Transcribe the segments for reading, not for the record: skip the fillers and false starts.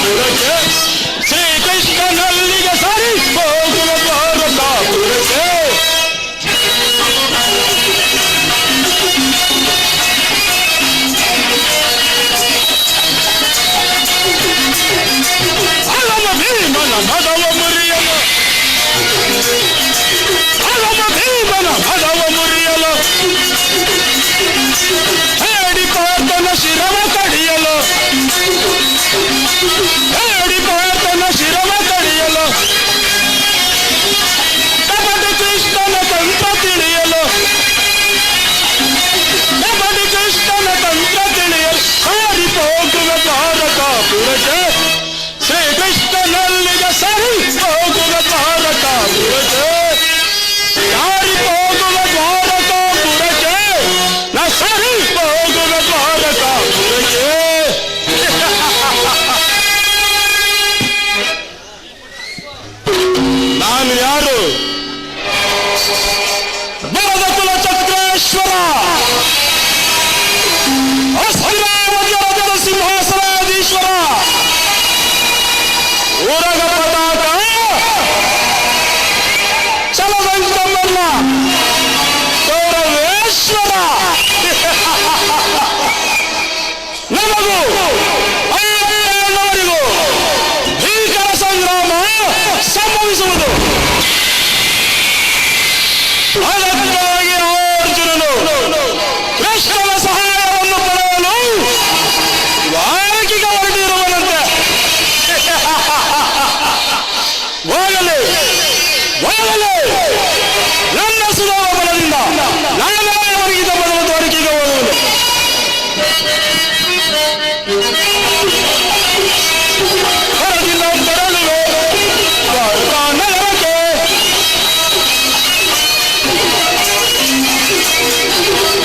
ದ್ವಾರಕಾಪುರಕ್ಕೆ ಶ್ರೀಕೃಷ್ಣನಲ್ಲಿಗೆ ಸರಿ ಹೋಗುವ ದ್ವಾರಕಾಪುರಕ್ಕೆ ಅಲಮ ಭೀಮನ ಮದವ ಮುರಿಯಲು ಅಲಮ ಭೀಮನ ಮದವ ಮುರಿಯಲು ಹೇಡಿ ಪಾತನ ಶಿರವ ಕಡಿಯಲು ಹೇಡಿ ಪಾತನ ಶಿರವ ಕಡಿಯಲು ಕಬಡ್ಡಿ ಕೃಷ್ಣನ ತಂತ್ರ ತಿಳಿಯಲು ಕಬಡ್ಡಿ ಕೃಷ್ಣನ ತಂತ್ರ ತಿಳಿಯಲು ಹಾರಿ ಹೋಗುವ ದ್ವಾರಕಾಪುರಕ್ಕೆ ಶ್ರೀಕೃಷ್ಣನಲ್ಲಿಗೆ ಸರಿ ಹೋಗುವ ದ್ವಾರಕಾಪುರಕ್ಕೆ ಯಾರಿ ಹೋಗುವ ದ್ವಾರಕಾಪುರಕ್ಕೆ ನ ಸರಿ ಹೋಗುವ ದ್ವಾರಕಾಪುರಕ್ಕೆ ನಾನು ಯಾರು? ಭರತ ಕುಲ ಚಕ್ರೇಶ್ವರ ಅಸಂಗ್ರಾಮದ ಸಿಂಹಾಸನಾಧೀಶ್ವರ ಊರಗ ಪತಾಕ ಚಲದಂಕಮಲ್ಲ ಗೌರವೇಶ್ವರ ನಮಗೂ ಅಯ್ಯಣ್ಣವರಿಗೂ ಭೀಕರ ಸಂಗ್ರಾಮ ಸಂಭವಿಸುವುದು. ಅದಕ್ಕಾಗಿ ಅರ್ಜುನನು ಕೃಷ್ಣನ ಸಹಾಯವನ್ನು ಪಡೆಯಲು ವಾರಕಿಗೆ ಹೊರಟಿರುವನಂತೆ. ಹೋಗಲಿ ಹೋಗಲಿ, ನನ್ನ ಸುಧಾರ ಬಲದಿಂದ ನಾನೇ ಅವರಿಗಿದ್ದ ಮೊದಲ ದ್ವಾರಕೆಗೆ ಹೋಗುವುದು. ಹೊರಗಿನ ಬರಲು ದ್ವಾರಕಾ ನಗರಕ್ಕೆ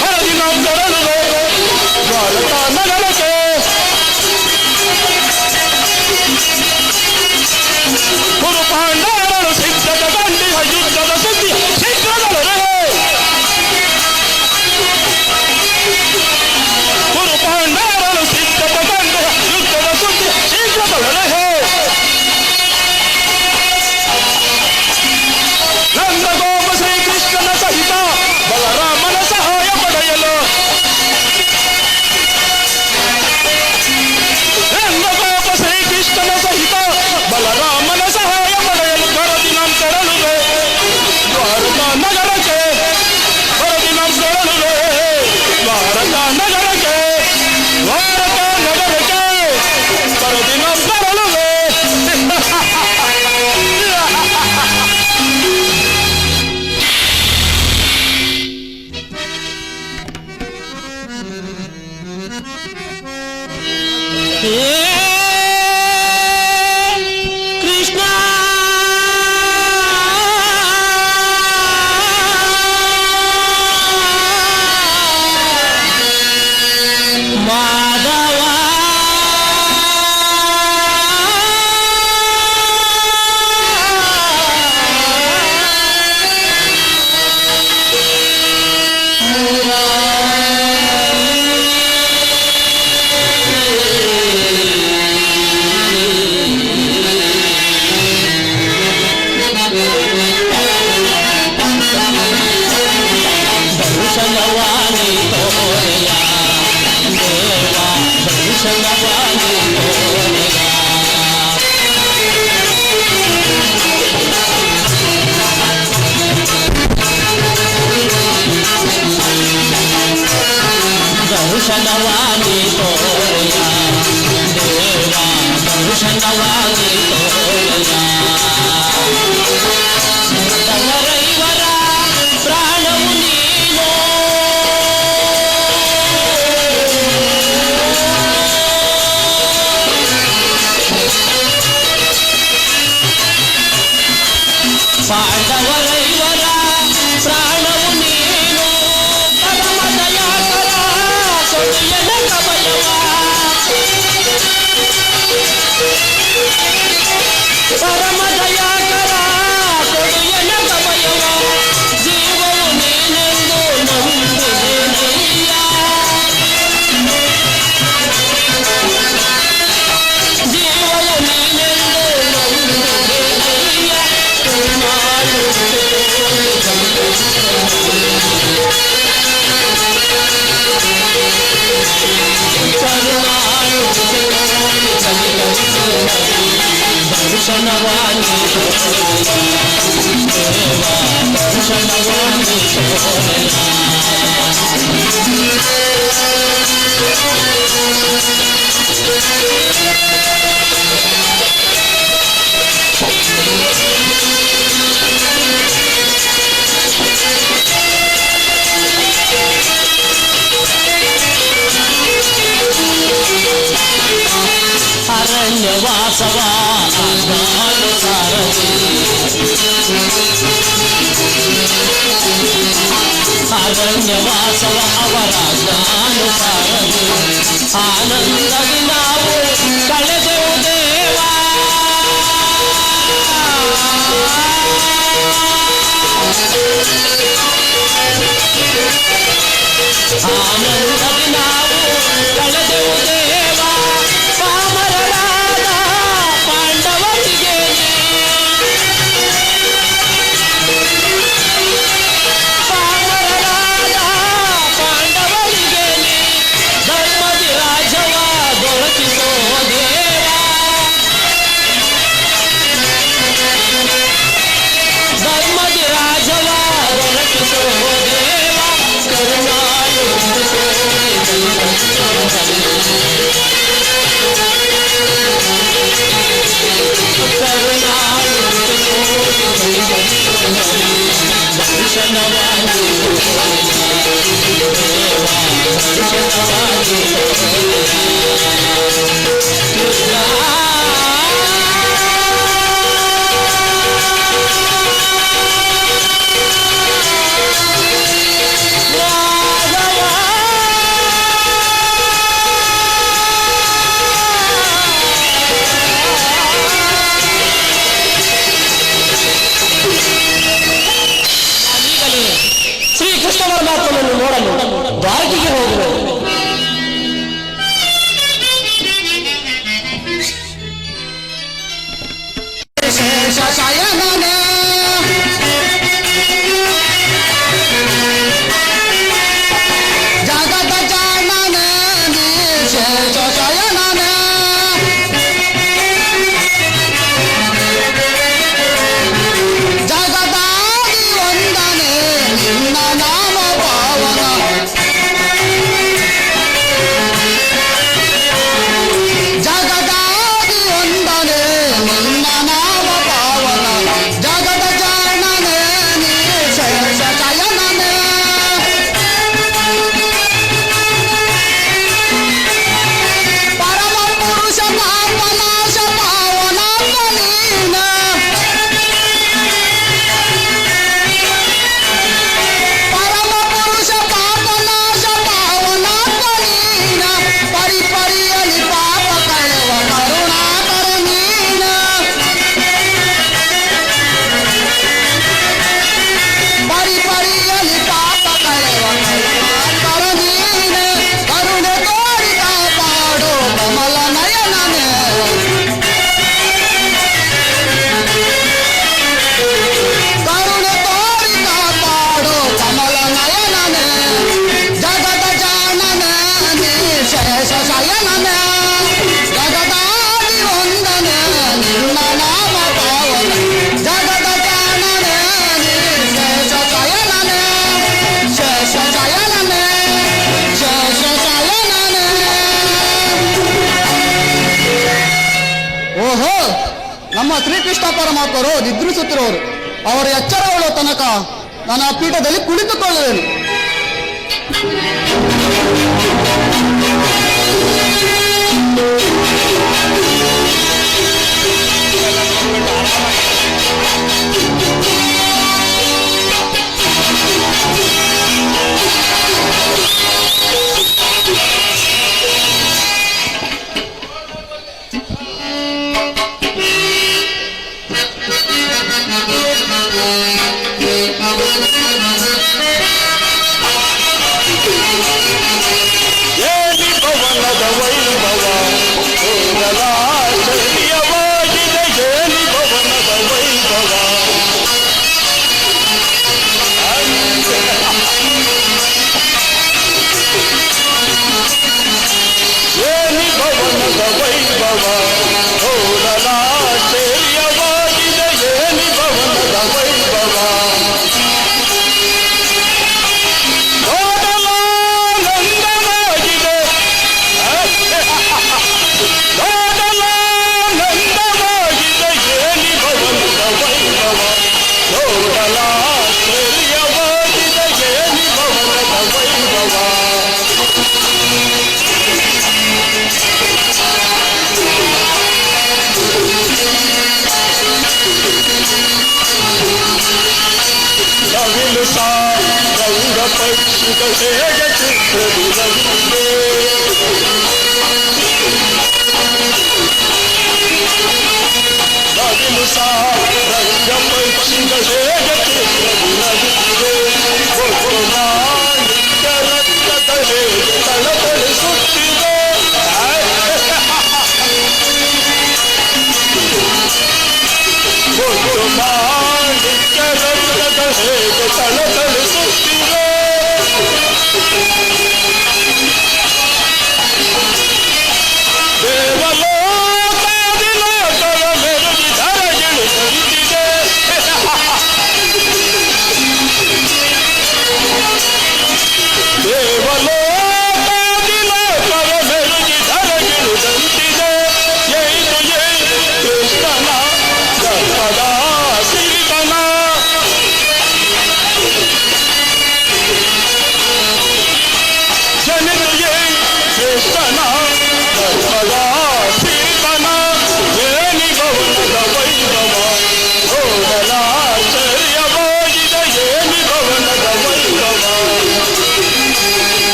ಹೊರಗಿನ ಬರಲು ದ್ವಾರಕಾ ನಗರಕ್ಕೆ ಕುರು ಪಾಂಡವರು ಸಿದ್ಧತೆ ಕಂಡಿಹ ಯುದ್ಧದ ಸುದ್ದಿ ಶೀಘ್ರದೊಳಗೆ ಕುರು ಪಾಂಡವರು ಸಿದ್ಧತೆ ಕಂಡಿಹ ಯುದ್ಧದ ಸುದ್ದಿ ಶೀಘ್ರದೊಳಗೆ ನಂದಗೋಪ ಶ್ರೀಕೃಷ್ಣನ ಸಹಿತ ಬಲರಾಮನ ಸಹಾಯ ಪಡೆಯಲು ನಂದಗೋಪ ಶ್ರೀಕೃಷ್ಣನ ಸಹಿತ ಬಲರಾಮನ ಸಹಾಯ ಪಡೆಯಲು ಬರದಿನ ತೆರಳುವೆ ದ್ವಾರಕಾ ನಗರಕ್ಕೆ ಬರದಿನ ತೆರಳುವೆ ದ್ವಾರಕಾ ನಗರಕ್ಕೆ ದ್ವಾರಕಾ ನಗರಕ್ಕೆ ಬರದಿನ ತೆರಳುವೆ. ಕೃಷ್ಣ ಮಾಧವ ದರ್ಶನವಾಣಿ ತೋರೆಯ ದೇವ ದರ್ಶನವಾಣಿ ತೋರೆಯ ದರ್ಶನವಾಣಿ ತೋರೆಯ ದೇವ ದರ್ಶನವಾಣಿ ತೋರೆಯ ದವರೈವರ ಪ್ರಾಣವು ನೀನು ಪಾಂಡವರೈವರ ಪ್ರಾಣವು ನೀನು ಪರಮ ದಯಾಕರ ಕೊಡಿಯನ ಕವಯವ ಪರಮ ದಯಾಕರ ಕೊಡಿಯನ ಕವಯವ ಜೀವವು ನೀನೆಂದು ನಂಬಿದೆನಯ್ಯ ಜೀವವ ದರ್ಶನವಾಣಿ ದೇವಾ ದರ್ಶನವಾಣಿ ಅರಣ್ಯವಾಸವ ಸಾರಥಿ ಅರಣ್ಯವಾಸವ ಅವರ ಜ್ಞಾನುಸಾರಥಿ ಆನಂದದಿ ನಾವು ಕಳೆದೆವು ದೇವಾ ಆನಂದದಿ ನಾವು ಕಳೆದೆವು ದೇವಾ ಪಾಮರರಾದ ಪಾಂಡವರಿಗೆ ಪಾಮರರಾದ ಪಾಂಡವರಿಗೆ ಧರ್ಮದಿ ರಾಜವ ದೊರಕಿಸೋ ದೇವಾ ಧರ್ಮದಿ ರಾಜವ ದೊರಕಿಸೋ ದೇವಾ ಕರುಣಾಳು ದರ್ಶನವಾಣಿ ದೇವಾ ದರ್ಶನವಾಣಿ ಶ್ರೀಕೃಷ್ಣ ಪರಮಾತ್ಮನನ್ನು ನೋಡಲು ದ್ವಾರಕೆಗೆ ಹೋಗಬೇಕು. ನಮ್ಮ ಶ್ರೀಕೃಷ್ಣ ಪರಮಾತ್ಮರು ನಿದ್ರಿಸುತ್ತಿರುವರು. ಅವರ ಎಚ್ಚರಗೊಳ್ಳುವ ತನಕ ನಾನು ಆ ಪೀಠದಲ್ಲಿ ಕುಳಿತುಕೊಳ್ಳುವೆನು. सा रंग पक्षिಗಳೇ ಚಿತ್ರವಿರಲಿದೆ ನವಿಲು ಸಾ ರಂಗ ಪಕ್ಷಿಗಳೇ ಚಿತ್ರವಿರಲಿದೆ ಒಟ್ಟು ಮಾಣಿಕ್ಯ ರತ್ನಗಳೇ ತಳತಳಿಸುತ್ತಿದೆ ಒಟ್ಟು ಮಾಣಿಕ್ಯ ರತ್ನಗಳೇ ತಳತಳಿಸುತ್ತಿದೆ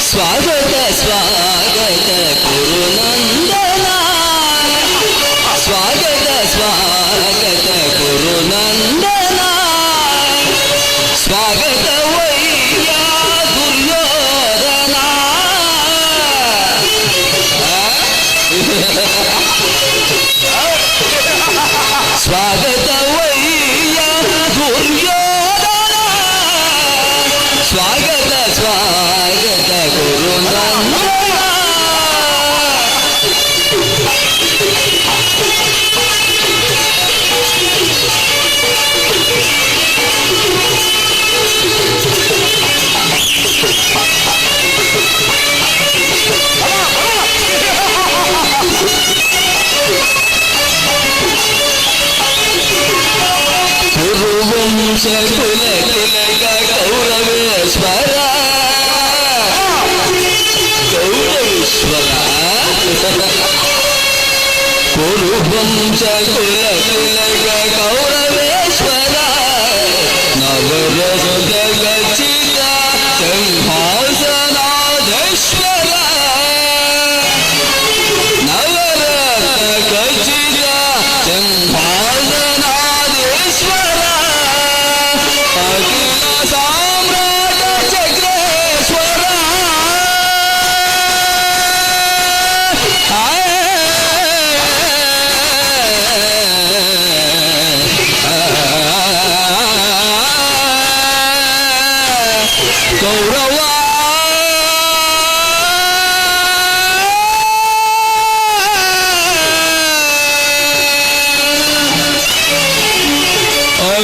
स्वागत स्वागत गुरुनंदन स्वागत स्वागत गुरुनंदन स्वागत वैया दुर्योधन स्वागत वैया दुर्योधन स्वागत स्वागत गुरुनंदन कुरुवंश कुल तिलक कौरवेश्वर गौरवेश्वर कुरुवंश कुल तिलक कौरवेश्वर नवरत्न गचित सिंहासनाधीश्वर नवरत्न गचित सिंहासनाधीश्वर अखिल साम्राट चक्र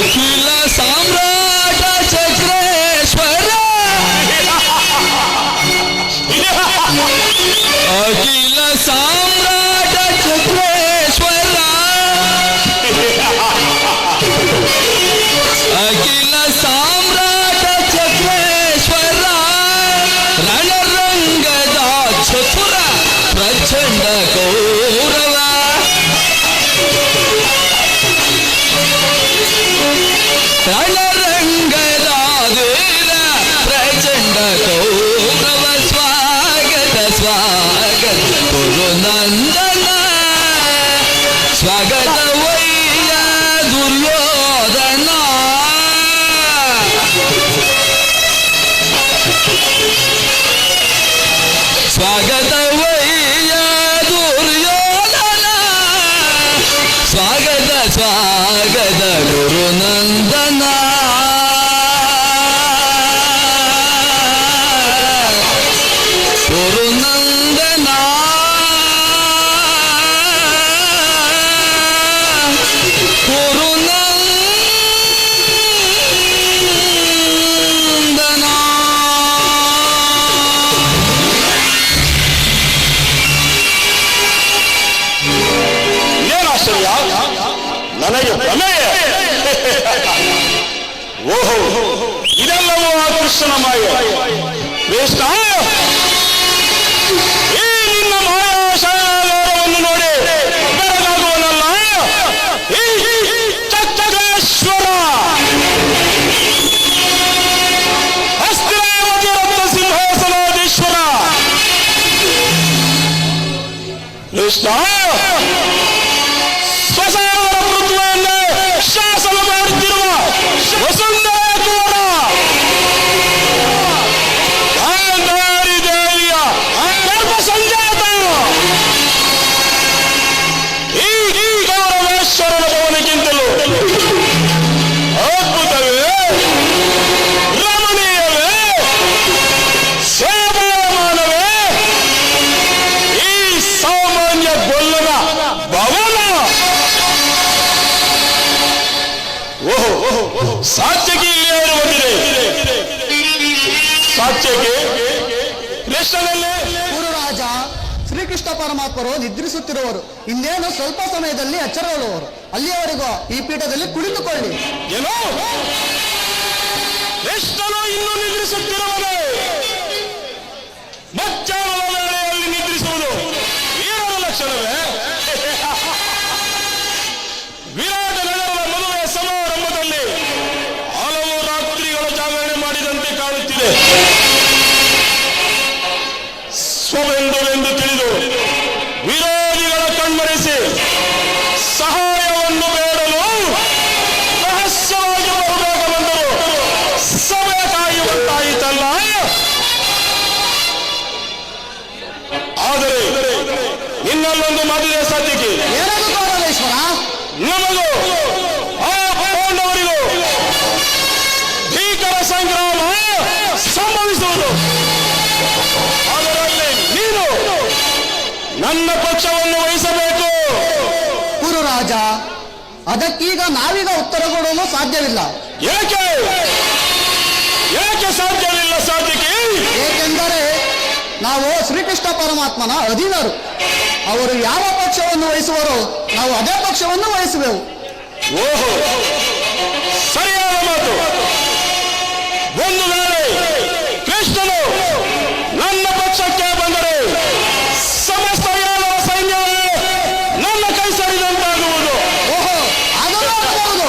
ಅಖಿಲ ಸಾಮ್ರಾಟ ಚಕ್ರೇಶ್ವರ ಅಖಿಲ ಸಾಮ್ರಾಟ ಚಕ್ರೇಶ್ವರ ಅಖಿಲ ಸಾಮ್ರಾಟ ಚಕ್ರೇಶ್ವರ ರಣರಂಗದ ಚತುರ ಪ್ರಚಂಡ ಕೌರವ ರಣರಂಗದ ವೀರ ಪ್ರಚಂಡ ಕೌರವ ಸ್ವಾಗತ ಸ್ವಾಗತ ಗುರುನಂದನ ಸ್ವಾಗತ ವೈಯ ದುರ್ಯೋಧನ ಸ್ವಾಗತ ವೈಯ ದುರ್ಯೋಧನ ಸ್ವಾಗತ ಸ್ವಾಗತ ಗುರುನಂದನ ಗುರುನಂದನ ಗುರುನಂದನ ಏನಾಶ್ಚರ್ಯ ನನಗೆ ಭ್ರಮೆಯೇ. ಓಹೋ, ಇದೆಲ್ಲವೂ ಆ ಕೃಷ್ಣನ ಮಾಯ. ಕೃಷ್ಣ, ಈ ನಿನ್ನ ಮಾಯಾಶಾಲವನ್ನು ನೋಡಿ ಬೆರಗಾಗುವನಲ್ಲ ಈ ಚಕ್ರೇಶ್ವರ ಹಸ್ತಿನಾವತಿ ರತ್ನ ಸಿಂಹಾಸನಾಧೀಶ್ವರ. ಕೃಷ್ಣ, ಸ್ವಸಾವರ ಪೃಥ್ವಿಯನ್ನು ಶಾಸನ ಮಾಡುತ್ತಿರುವ ವಸುಂಧರಾ ಕುವರ ಗಾಂಧಾರಿ ದೇವಿಯ ಗರ್ಭ ಸಂಜಾತ ಈ ಗೌರವೇಶ್ವರನ ಭವನಕ್ಕಿಂತಲೂ ಅದ್ಭುತವೇ, ರಮಣೀಯವೇ, ಸೇವಾಯಮಾನವೇ ಈ ಸಾಮಾನ್ಯ ಗೊಲ್ಲನ ಭವನ. ಓಹೋ, ಸಾತ್ಯಕ್ಕೆ ಇಲ್ಲಿ ಯಾರು ಬಂದಿದೆ? ಸಾತ್ಯಕ್ಕೆ ಕೃಷ್ಣನಲ್ಲೇ ಗುರುರಾಜ, ಶ್ರೀಕೃಷ್ಣ ಪರಮಾತ್ಮರು ನಿದ್ರಿಸುತ್ತಿರುವರು. ಇನ್ನೇನು ಸ್ವಲ್ಪ ಸಮಯದಲ್ಲಿ ಎಚ್ಚರಗೊಳ್ಳುವರು. ಅಲ್ಲಿಯವರೆಗೂ ಈ ಪೀಠದಲ್ಲಿ ಕುಳಿತುಕೊಳ್ಳಿ. ಏನೋ ಕೃಷ್ಣನು ಇನ್ನೂ ನಿದ್ರಿಸುತ್ತಿರುವನೇ? ಮಧ್ಯಾಹ್ನದ ವೇಳೆಯಲ್ಲಿ ನಿದ್ರಿಸುವುದು ವೀರನ ಲಕ್ಷಣವೇ? ವಿರಾಟ ನಗರದ ಮದುವೆ ಸಮಾರಂಭದಲ್ಲಿ ಹಲವು ರಾತ್ರಿಗಳ ಜಾಗರಣೆ ಮಾಡಿದಂತೆ ಕಾಣುತ್ತಿದೆ. ಸ್ವವೆಂದು ತಿಳಿದು ವಿರೋಧಿಗಳ ಕಣ್ಮರೆಸಿ ಸಹಾಯವನ್ನು ಬೇಡಲು ರಹಸ್ಯವಾಗಿ ಬಹುಬೇಗ ಬಂದರು. ಸಮಯ ಕಾಯುವಂತಾಯಿತಲ್ಲ. ಆದರೆ ಇನ್ನಲ್ಲೊಂದು ಮದುವೆ ಸಾಧ್ಯಕ್ಕೆ ಏನದು ಗೌರವೇಶ್ವರ? ನಮಗೂ ಆ ಪಾಂಡವರಿಗೂ ಭೀಕರ ಸಂಗ್ರಾಮ ಸಂಭವಿಸುವುದು. ಅದರಲ್ಲಿ ನೀನು ನನ್ನ ಪಕ್ಷವನ್ನು ವಹಿಸಬೇಕು. ಗುರುರಾಜ, ಅದಕ್ಕೀಗ ನಾವೀಗ ಉತ್ತರ ಕೊಡಲು ಸಾಧ್ಯವಿಲ್ಲ. ಏಕೆ ಏಕೆ ಸಾಧ್ಯವಿಲ್ಲ? ಸಾಧ್ಯಕ್ಕೆ ಏಕೆಂದರೆ ನಾವು ಶ್ರೀಕೃಷ್ಣ ಪರಮಾತ್ಮನ ಅಧೀನರು. ಅವರು ಯಾವ ಪಕ್ಷವನ್ನು ವಹಿಸುವರೋ ನಾವು ಅದೇ ಪಕ್ಷವನ್ನು ವಹಿಸುವೆವು. ಓಹೋ, ಸರಿಯಾದ ಮಾತು. ಒಂದು ವೇಳೆ ಕೃಷ್ಣನು ನನ್ನ ಪಕ್ಷಕ್ಕೆ ಬಂದರೆ ಸಮಸ್ತ ಯಾದವ ಸೈನ್ಯವೇ ನನ್ನ ಕೈ ಸೇರಿದಂತಾಗುವುದು. ಓಹೋ, ಅದನ್ನು ಆಗಬಹುದು.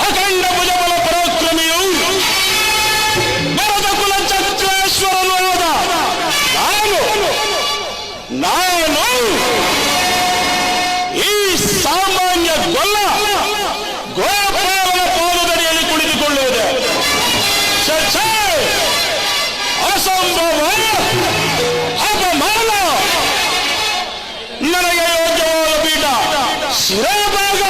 ಅಖಂಡ ಭುಜಬಲ ಪರಾಕ್ರಮಿಯು ಭರತ ಕುಲ ಚಕ್ರೇಶ್ವರನು ಆದ ನಾನು ಈ ಸಾಮಾನ್ಯ ಗೊಲ್ಲ ಗೋಪಾಲನ ಪಾದದಡಿಯಲ್ಲಿ ಕುಳಿತುಕೊಳ್ಳುವುದೇ ಅಸಂಭವ, ಅಪಮಾನ. ನನಗೆ ಯೋಗ್ಯವಾದ ಸುರೇಭಾಗ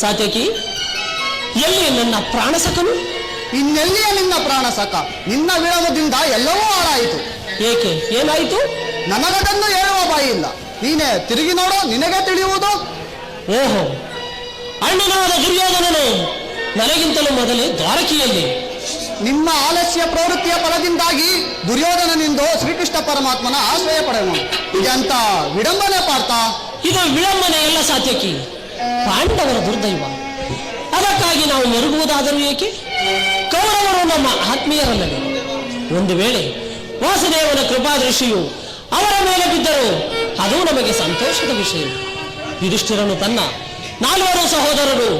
ಸಾತ್ಯಕಿ, ಎಲ್ಲಿ ನನ್ನ ಪ್ರಾಣಸಖನು? ಇನ್ನೆಲ್ಲಿಯ ನಿನ್ನ ಪ್ರಾಣ ಸಖ? ನಿನ್ನ ವಿಳಮದಿಂದ ಎಲ್ಲವೂ ಹಾಳಾಯಿತು. ಏಕೆ, ಏನಾಯಿತು? ನನಗದನ್ನು ಹೇಳುವ ಬಾಯಿ ಇಲ್ಲ. ನೀನೇ ತಿರುಗಿ ನೋಡು, ನಿನಗೆ ತಿಳಿಯುವುದು. ಓಹೋ, ಅಣ್ಣನಾದ ದುರ್ಯೋಧನನು ನನಗಿಂತಲೂ ಮೊದಲೇ ದ್ವಾರಕಿಯಲ್ಲಿ. ನಿಮ್ಮ ಆಲಸ್ಯ ಪ್ರವೃತ್ತಿಯ ಫಲದಿಂದಾಗಿ ದುರ್ಯೋಧನನಿಂದ ಶ್ರೀಕೃಷ್ಣ ಪರಮಾತ್ಮನ ಆಶ್ರಯ ಪಡೆಯುವನು. ಇದೆಂತ ವಿಡಂಬನೆ ಪಾರ್ಥ? ಇದು ವಿಳಂಬನೆ ಎಲ್ಲ ಸಾತ್ಯಕಿ, ಪಾಂಡವರ ದುರ್ದೈವ. ಅದಕ್ಕಾಗಿ ನಾವು ಮರುಗುವುದಾದರೂ ಏಕೆ? ಕೌರವರು ನಮ್ಮ ಆತ್ಮೀಯರಲ್ಲವೇ? ಒಂದು ವೇಳೆ ವಾಸುದೇವನ ಕೃಪಾದೃಷ್ಟಿಯು ಅವರ ಮೇಲೆ ಬಿದ್ದರೂ ಅದು ನಮಗೆ ಸಂತೋಷದ ವಿಷಯ. ಯುಧಿಷ್ಠಿರನು ತನ್ನ 4 ಸಹೋದರರು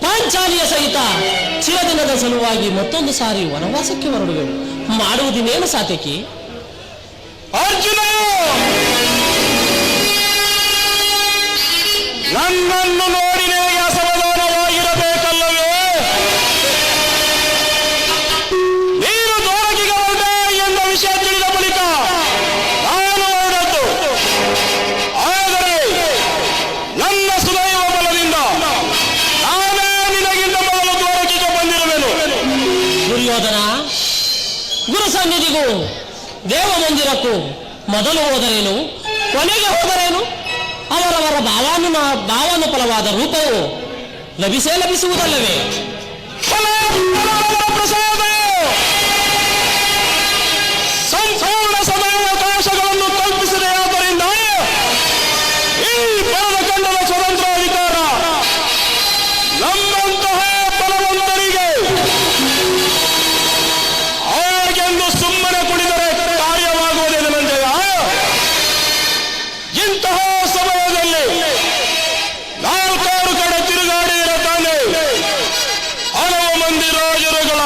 ಪಾಂಚಾಲಿಯ ಸಹಿತ ಚಿರದಿನದ ಸಲುವಾಗಿ ಮತ್ತೊಂದು ಸಾರಿ ವನವಾಸಕ್ಕೆ ಹೊರಡುವೆವು. ಮಾಡುವುದಿನೇನು ಸಾತ್ಯಕಿ? ಅರ್ಜುನ, ನನ್ನನ್ನು ನೋಡಿ ನಿನಗೆ ಅಸಮಾಧಾನವಾಗಿರಬೇಕಲ್ಲವೇ? ನೀನು ದ್ವಾರಕಿಗೆ ಹೊರಟೆ ಎಂಬ ವಿಷಯ ತಿಳಿದ ಬಳಿಕ ನಾನು ಹೊರಟದ್ದು. ಆದರೆ ನನ್ನ ಸುದೈವ ಬಲದಿಂದ ನಾನೇ ನಿನಗಿಂತ ಮೊದಲು ದ್ವಾರಕಿಗೆ ಬಂದಿರುವೆನು. ದುರ್ಯೋಧನ, ಗುರು ಸನ್ನಿಧಿಗೂ ದೇವ ಮಂದಿರಕ್ಕೂ ಮೊದಲು ಹೋದರೇನು, ಕೊನೆಗೆ ಹೋದರೇನು? ಅವರವರ ಭಾವಾನುಫಲವಾದ ರೂಪವು ಲಭಿಸುವುದಲ್ಲವೇ? ಪ್ರಸಾದ ಸಂಪೂರ್ಣ ಸಮಯಾವಕಾಶಗಳನ್ನು ಕಲ್ಪಿಸಿದೆ. ಆದ್ದರಿಂದ ಈ ಬಲದ ಸ್ವತಂತ್ರ ಅಧಿಕಾರ ನಮ್ಮಂತಹ ಬಲವಂತರಿಗೆ ಹಾಗೆಂದು ಸುಮ್ಮನೆ ಕುಡಿದರೆ ಕಾರ್ಯವಾಗುವುದಿಲ್ಲ. ನಂಜಯ್ಯ, ಇಂತಹ ಸಮಯದಲ್ಲಿ ನಾಲ್ಕಾರು ಕಡೆ ತಿರುಗಾಡಿದರೆ ತಾನೆ ಹಲವು ಮಂದಿ ರಾಜರುಗಳ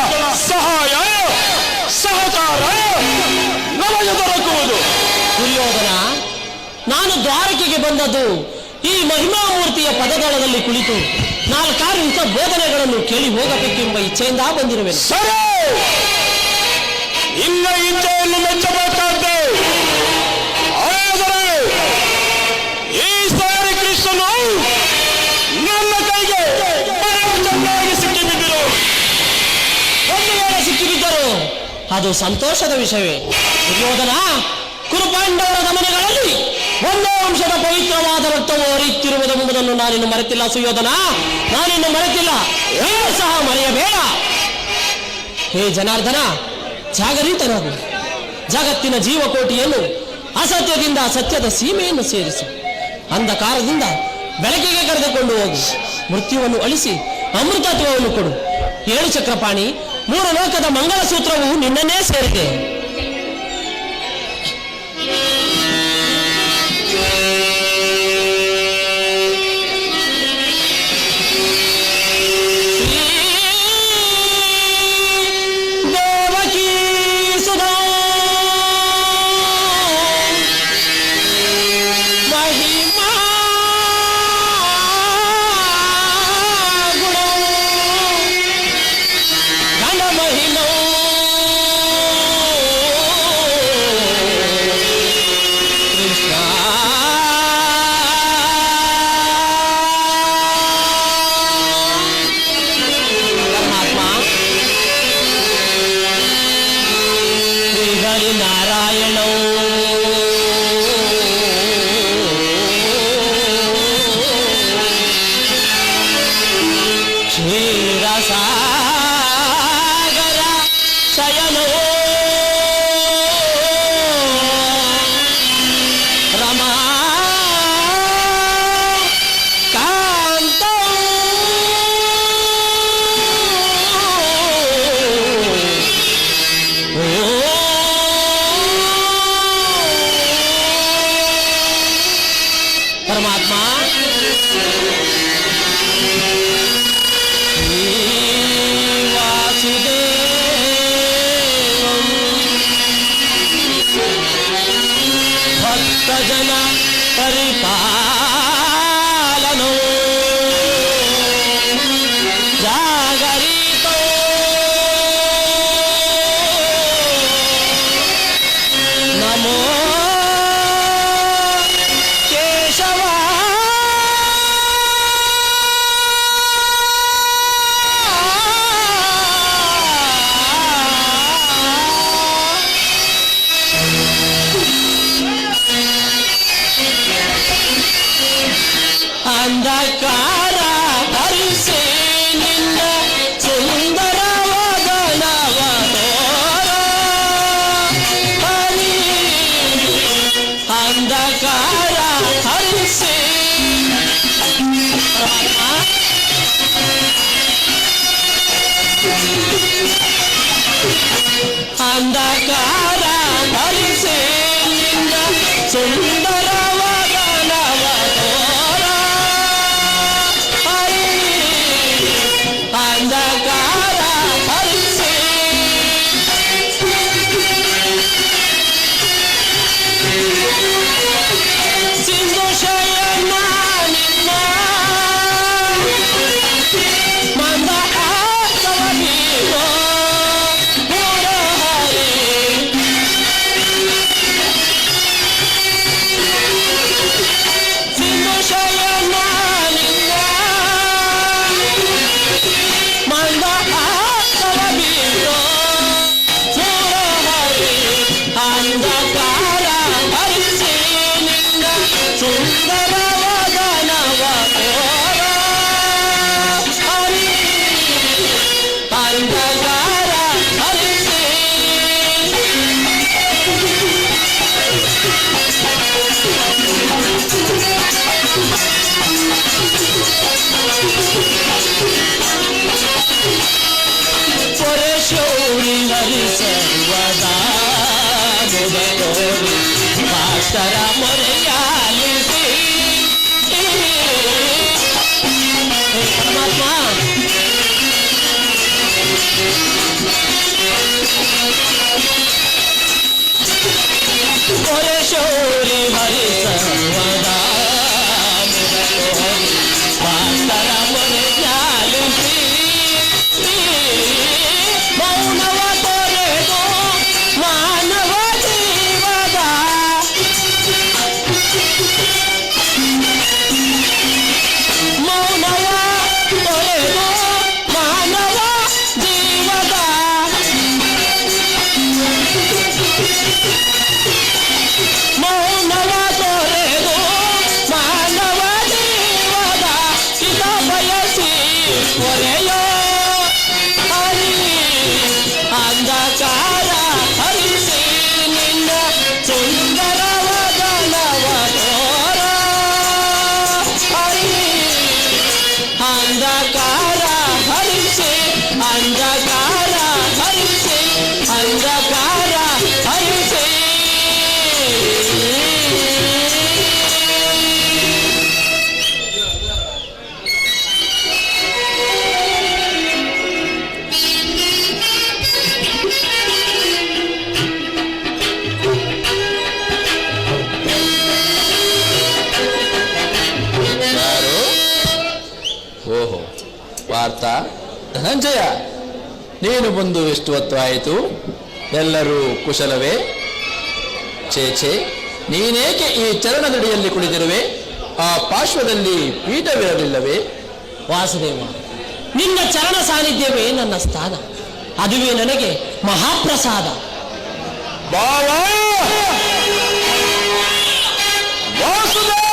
ಸಹಾಯ ಸಹಕಾರ ನಮಗೆ ದೊರಕುವುದು. ದುರ್ಯೋಧನ, ನಾನು ದ್ವಾರಕೆಗೆ ಬಂದದ್ದು ಈ ಮಹಿಮಾಮೂರ್ತಿಯ ಪದದಳದಲ್ಲಿ ಕುಳಿತು ನಾಲ್ಕಾರು ಇಂಥ ಬೋಧನೆಗಳನ್ನು ಕೇಳಿ ಹೋಗಬೇಕೆಂಬ ಇಚ್ಛೆಯಿಂದ ಬಂದಿರುವೆ. ಸರಿ, ನಿನ್ನ ಇಚ್ಛೆಯನ್ನು ಮೆಚ್ಚಬೇಕಾದ್ದೆ. ಆದರೆ ಈ ಸಾರಿ ಕೃಷ್ಣನು ನನ್ನ ಕೈಗೆ ಚೆನ್ನಾಗಿ ಸಿಕ್ಕಿಬಿದ್ದರು. ಒಂದು ವೇಳೆ ಸಿಕ್ಕಿಬಿದ್ದರು ಅದು ಸಂತೋಷದ ವಿಷಯವೇ. ದುರ್ಯೋಧನ, ಕುರುಪಾಂಡವರ ಗಮನಗಳಲ್ಲಿ ಒಂದೇ ವಂಶದ ಪವಿತ್ರವಾದ ರಕ್ತವು ಹರಿಯುತ್ತಿರುವುದೆಂಬುದನ್ನು ನಾನಿನ್ನು ಮರೆತಿಲ್ಲ. ಸುಯೋಧನ, ನಾನಿನ್ನು ಮರೆತಿಲ್ಲ. ನೀನು ಸಹ ಮರೆಯಬೇಡ. ಹೇ ಜನಾರ್ದನ, ಜಾಗರಿತನಾಗು. ಜಗತ್ತಿನ ಜೀವಕೋಟಿಯನ್ನು ಅಸತ್ಯದಿಂದ ಸತ್ಯದ ಸೀಮೆಯನ್ನು ಸೇರಿಸು. ಅಂಧಕಾರದಿಂದ ಬೆಳಕಿಗೆ ಕರೆದುಕೊಂಡು ಹೋಗು. ಮೃತ್ಯುವನ್ನು ಅಳಿಸಿ ಅಮೃತತ್ವವನ್ನು ಕೊಡು. 7 ಚಕ್ರಪಾಣಿ, 3 ಲೋಕದ ಮಂಗಲ ಸೂತ್ರವು ನಿನ್ನನ್ನೇ ಸೇರಿದೆ. ಪರಮಾತ್ಮ, ಭಕ್ತಜನ ಪರಿಪಾಲನೋ ಜಾಗರಿತೋ ನಮೋ ಕೇಶವ. ಅಂಧಕಾರ ಹರಿಸೆ ನಿನ್ನ ಸುಂದರವಾದ ನವತೋರ ಹರಿ. ಅಂಧಕಾರ ಹರಿಸೆ ಅಂಧಕಾರ ಹರಿಸೆ ನಿನ್ನ ಸುಂದರವಾದ ನವತೋರ ಹರಿ. ಅಂಧಕಾರ ಹರಿಸೆ ಸಿಂಧು ಶಯನ ನಿನ್ನ ಮಂದಹಾಸವ ಬೀರೋ ಮುರಹರಿ. ಒರೆ ಶೌರಿ ಹರಿ ಸರ್ವದಾ ಮಾಸ್ತರ ಮೊರೆ ಚಾಲಿಸಿ ಮೌನವ ತೊರೆದು ಮಾನವ ಜೀವದ ಮೌನವ ತೊರೆದು ಮಾನವ ಜೀವದ ಮೌನವ ತೊರೆದು ಮಾನವ ಜೀವದ ಹಿತ ಬಯಸಿ ಒರೆಯೋ ಹರಿ ಅಂಧಕಾರ ಹರಿಸಿ ನಿನ್ನ ಸುಂದರ ವದನವ ತೋರ ಹರಿ ಅಂಧಕಾರ ಹರಿಸಿ ಅಂಧಕಾರ ಹರಿಸಿ ಅಂಧಕಾರ ಹರಿಸಿ ಯಾರು? ಓಹೋ, ಪಾರ್ಥ, ಧನಂಜಯ, ನೀನು ಬಂದು ಎಷ್ಟು ಹೊತ್ತು ಆಯಿತು? ಎಲ್ಲರೂ ಕುಶಲವೇ? ಛೇ, ನೀನೇಕೆ ಈ ಚರಣದಡಿಯಲ್ಲಿ ಕುಳಿತಿರುವೆ? ಆ ಪಾರ್ಶ್ವದಲ್ಲಿ ಪೀಠವಿರಲಿಲ್ಲವೇ? ವಾಸುದೇವ, ನಿನ್ನ ಚರಣ ಸಾನ್ನಿಧ್ಯವೇ ನನ್ನ ಸ್ಥಾನ, ಅದುವೇ ನನಗೆ ಮಹಾಪ್ರಸಾದ. ಬಾವ ವಾಸುದೇವ